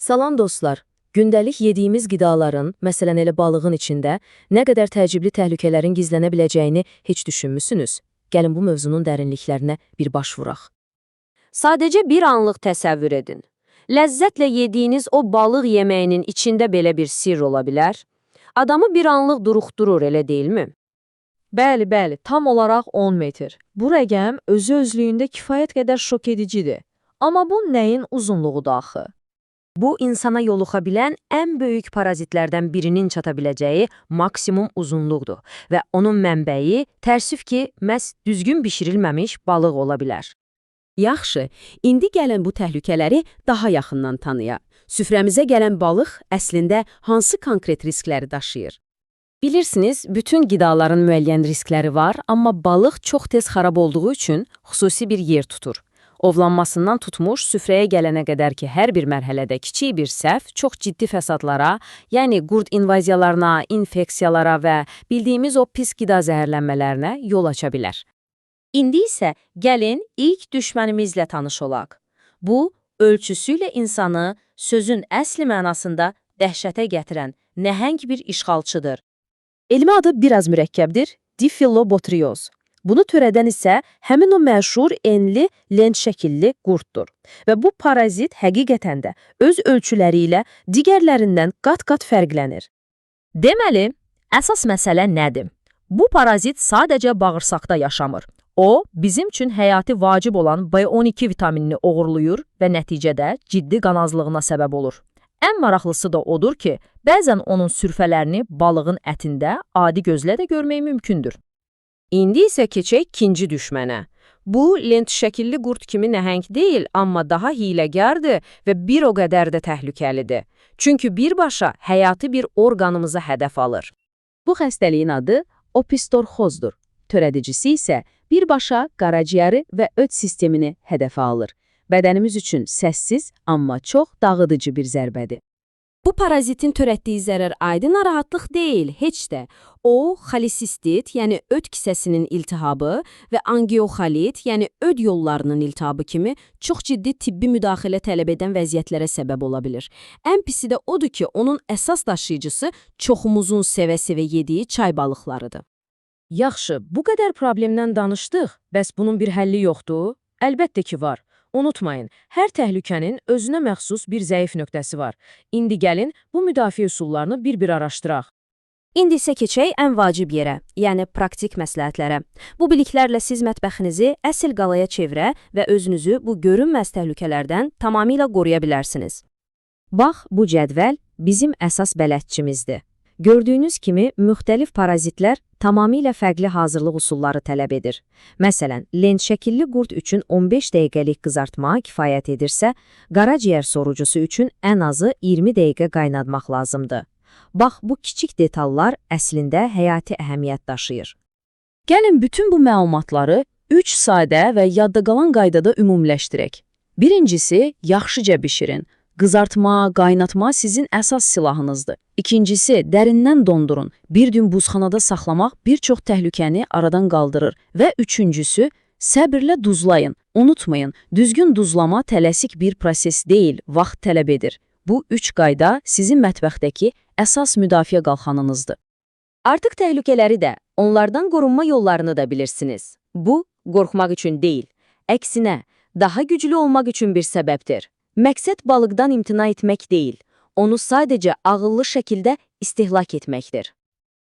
Salam dostlar, gündəlik yediyimiz qidaların, məsələn elə balığın içində, nə qədər təəccüblü təhlükələrin gizlənə biləcəyini heç düşünmüsünüz? Gəlin bu mövzunun dərinliklərinə bir baş vuraq. Sadəcə bir anlıq təsəvvür edin. Ləzzətlə yediyiniz o balıq yeməyinin içində belə bir sirr ola bilər. Adamı bir anlıq duruxdurur, elə deyilmi? Bəli, tam olaraq 10 metr. Bu rəqəm özü-özlüyündə kifayət qədər şok edicidir. Amma bu nəyin uzunluğudur axı? Bu, insana yoluxa bilən ən böyük parazitlərdən birinin çata biləcəyi maksimum uzunluqdur və onun mənbəyi təəssüf ki, məhz düzgün bişirilməmiş balıq ola bilər. Yaxşı, indi gəlin bu təhlükələri daha yaxından tanıyaq. Süfrəmizə gələn balıq əslində hansı konkret riskləri daşıyır? Bilirsiniz, bütün qidaların müəyyən riskləri var, amma balıq çox tez xarab olduğu üçün xüsusi bir yer tutur. Ovlanmasından tutmuş, süfrəyə gələnə qədər ki, hər bir mərhələdə kiçik bir səhv çox ciddi fəsadlara, yəni qurd invaziyalarına, infeksiyalara və bildiyimiz o pis qida zəhərlənmələrinə yol aça bilər. İndi isə gəlin ilk düşmənimizlə tanış olaq. Bu, ölçüsü ilə insanı sözün əsli mənasında dəhşətə gətirən nəhəng bir işğalçıdır. Elmi adı biraz mürəkkəbdir, Diphilobotryoz. Bunu törədən isə həmin o məşhur enli, lent şəkilli qurddur. Və bu parazit həqiqətən də öz ölçüləri ilə digərlərindən qat-qat fərqlənir. Deməli, əsas məsələ nədir? Bu parazit sadəcə bağırsaqda yaşamır. O, bizim üçün həyati vacib olan B12 vitaminini oğurluyur və nəticədə ciddi qan azlığına səbəb olur. Ən maraqlısı da odur ki, bəzən onun sürfələrini balığın ətində adi gözlə də görmək mümkündür. İndi isə keçək ikinci düşmənə. Bu, lent şəkilli qurd kimi nəhəng deyil, amma daha hiyləgərdir və bir o qədər də təhlükəlidir. Çünki birbaşa həyati bir orqanımıza hədəf alır. Bu xəstəliyin adı opistorxozdur. Törədicisi isə birbaşa qaraciyəri və öd sistemini hədəfə alır. Bədənimiz üçün səssiz, amma çox dağıdıcı bir zərbədir. Bu parazitin törətdiyi zərər adi narahatlıq deyil, heç də. O, xolesistit, yəni öd kisəsinin iltihabı və angioxolit, yəni öd yollarının iltihabı kimi çox ciddi tibbi müdaxilə tələb edən vəziyyətlərə səbəb ola bilir. Ən pisi də odur ki, onun əsas daşıyıcısı çoxumuzun sevə-sevə yediyi çay balıqlarıdır. Yaxşı, bu qədər problemdən danışdıq, bəs bunun bir həlli yoxdur? Əlbəttə ki, var. Unutmayın, hər təhlükənin özünə məxsus bir zəif nöqtəsi var. İndi gəlin, bu müdafiə üsullarını bir-bir araşdıraq. İndi isə keçək ən vacib yerə, yəni praktik məsləhətlərə. Bu biliklərlə siz mətbəxinizi əsl qalaya çevirə və özünüzü bu görünməz təhlükələrdən tamamilə qoruya bilərsiniz. Bax, bu cədvəl bizim əsas bələdçimizdir. Gördüyünüz kimi, müxtəlif parazitlər tamamilə fərqli hazırlıq üsulları tələb edir. Məsələn, lent şəkilli qurd üçün 15 dəqiqəlik qızartma kifayət edirsə, qaraciyər sorucusu üçün ən azı 20 dəqiqə qaynatmaq lazımdır. Bax, bu kiçik detallar əslində həyati əhəmiyyət daşıyır. Gəlin bütün bu məlumatları 3 sadə və yadda qalan qaydada ümumiləşdirək. Birincisi, yaxşıca bişirin. Qızartma, qaynatma sizin əsas silahınızdır. İkincisi, dərindən dondurun. Bir gün buzxanada saxlamaq bir çox təhlükəni aradan qaldırır. Və üçüncüsü, səbirlə duzlayın. Unutmayın, düzgün duzlama tələsik bir proses deyil, vaxt tələb edir. Bu 3 qayda sizin mətbəxdəki əsas müdafiə qalxanınızdır. Artıq təhlükələri də, onlardan qorunma yollarını da bilirsiniz. Bu, qorxmaq üçün deyil. Əksinə, daha güclü olmaq üçün bir səbəbdir. Məqsəd balıqdan imtina etmək deyil, onu sadəcə ağıllı şəkildə istehlak etməkdir.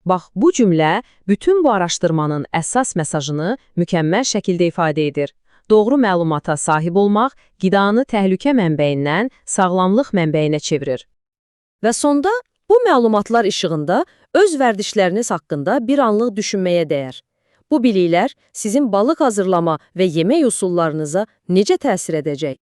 Bax, bu cümlə bütün bu araşdırmanın əsas mesajını mükəmməl şəkildə ifadə edir. Doğru məlumata sahib olmaq qidanı təhlükə mənbəyindən sağlamlıq mənbəyinə çevirir. Və sonda, bu məlumatlar işığında öz vərdişləriniz haqqında bir anlıq düşünməyə dəyər. Bu biliklər sizin balıq hazırlama və yemək üsullarınıza necə təsir edəcək?